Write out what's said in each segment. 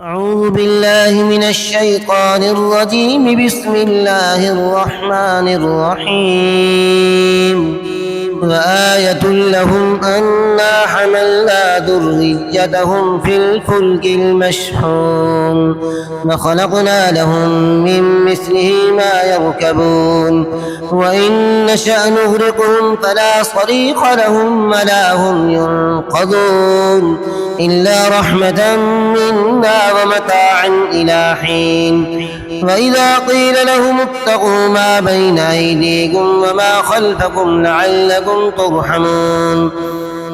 أعوذ بالله من الشيطان الرجيم. بسم الله الرحمن الرحيم. وآية لهم أنا حملنا ذريتهم في الفلك المشحون وخلقنا لهم من مثله ما يركبون وإن نشأ نغرقهم فلا صريخ لهم ولا هم ينقذون إلا رحمة منا ومتاعا إلى حين. وإذا قيل لهم اتقوا ما بين أيديكم وما خلفكم لعلكم ترحمون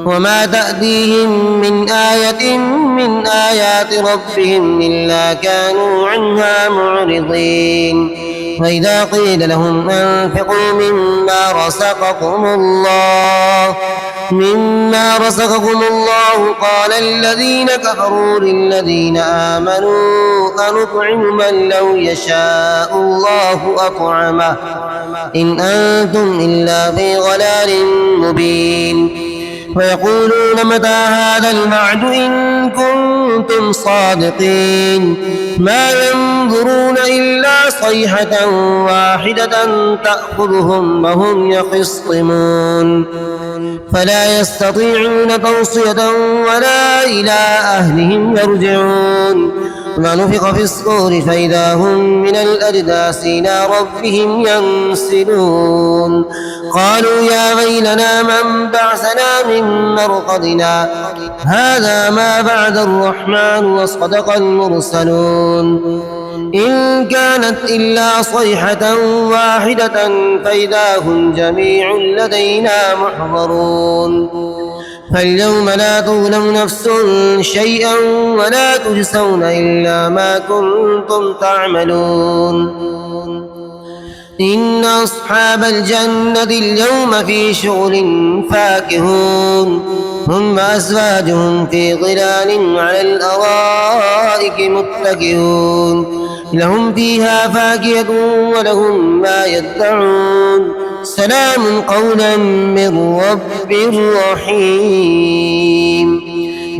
وما تأتيهم من آية من آيات ربهم إلا كانوا عنها معرضين. وإذا قيل لهم أنفقوا مما رزقكم الله قال الذين كفروا للذين آمنوا أنطعم من لو يشاء الله أطعمه إن أنتم إلا في ضلال مبين. ويقولون متى هذا الوعد إن كنتم صادقين ما ينظرون إلا صيحة واحدة تأخذهم وهم يخصمون فلا يستطيعون توصية ولا إلى أهلهم يرجعون. ونفخ في الصور فإذا هم من الأجداث إلى ربهم ينسلون قالوا يا ويلنا من بعثنا من مرقدنا هذا ما بعد الرحمن وصدق المرسلون إن كانت إلا صيحة واحدة فإذا هم جميع لدينا محضرون. فاليوم لا تظلم نفس شيئا ولا تجزون إلا ما كنتم تعملون. إن أصحاب الجنة اليوم في شغل فاكهون هم وأزواجهم في ظلال على الأرائك متكئون لهم فيها فاكهة ولهم ما يدعون سلام قولا من رب رحيم.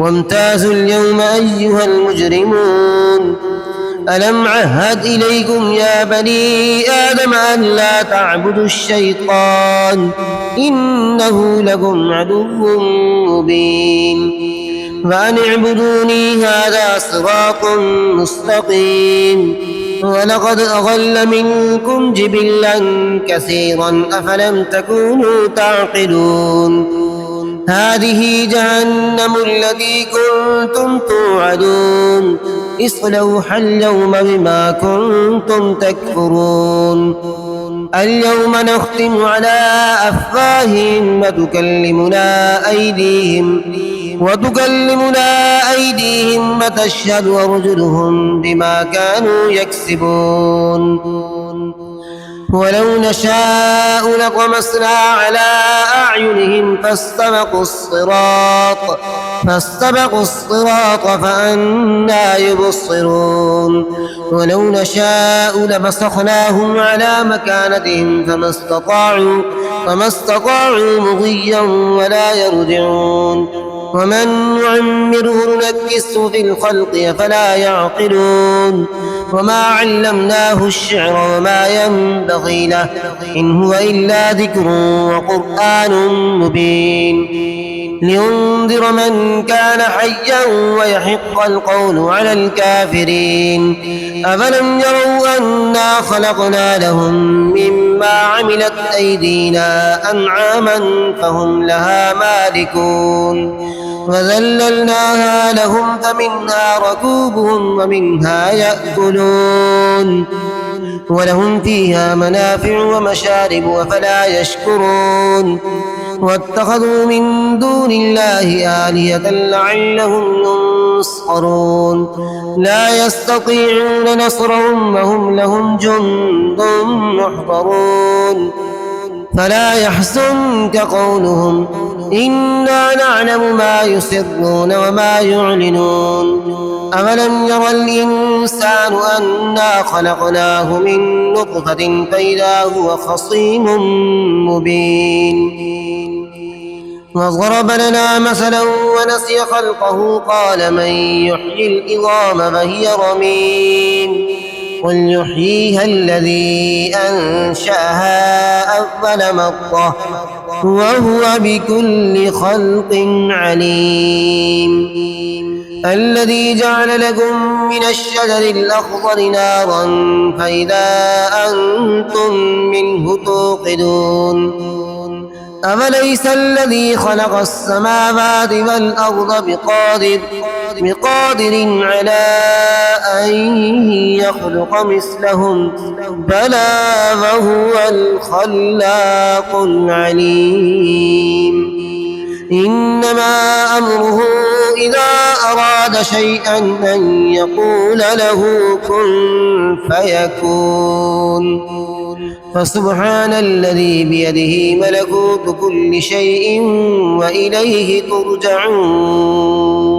وامتازوا اليوم أيها المجرمون ألم عهد إليكم يا بني آدم أن لا تعبدوا الشيطان إنه لكم عدو مبين وأن اعبدوني هذا صراط مستقيم. ولقد أضل منكم جبلا كثيرا أفلم تكونوا تعقلون هذه جهنم التي كنتم توعدون اصلوها اليوم بما كنتم تكفرون. اليوم نختم على أفواههم وتكلمنا أيديهم وتشهد أرجلهم بما كانوا يكسبون. ولو نشاء لطمسنا على أعينهم فاستبقوا الصراط فأنى يبصرون. ولو نشاء لمسخناهم على مكانتهم فما استطاعوا مضيا ولا يرجعون. ومن نعمره نكسه في الخلق أفلا يعقلون. وما علمناه الشعر وما ينبغي له إن هو إلا ذكر وقرآن مبين لينذر من كان حيا ويحق القول على الكافرين. أفلم يروا أنا خلقنا لهم مما عملت أيدينا أنعاما فهم لها مالكون وذللناها لهم فمنها ركوبهم ومنها يأكلون ولهم فيها منافع ومشارب أفلا يشكرون. واتخذوا من دون الله آلهة لعلهم ينصرون لا يستطيعون نصرهم وهم لهم جند محضرون. فلا يحزنك قولهم إنا نعلم ما يسرون وما يعلنون. أولم ير الإنسان أنا خلقناه من نطفة فإذا هو خصيم مبين. وضرب لنا مثلا ونسي خلقه قال من يحيي العظام فهي رميم قل يحييها الذي أنشأها أول مرة وهو بكل خلق عليم الذي جعل لكم من الشجر الأخضر نارا فإذا أنتم منه توقدون أفليس الذي خلق السماوات والأرض بقادر على أن يخلق مثلهم بلى وهو الخلاق العليم إنما أمره إذا أراد شيئا أن يقول له كن فيكون فسبحان الذي بيده ملكوت كل شيء وإليه ترجعون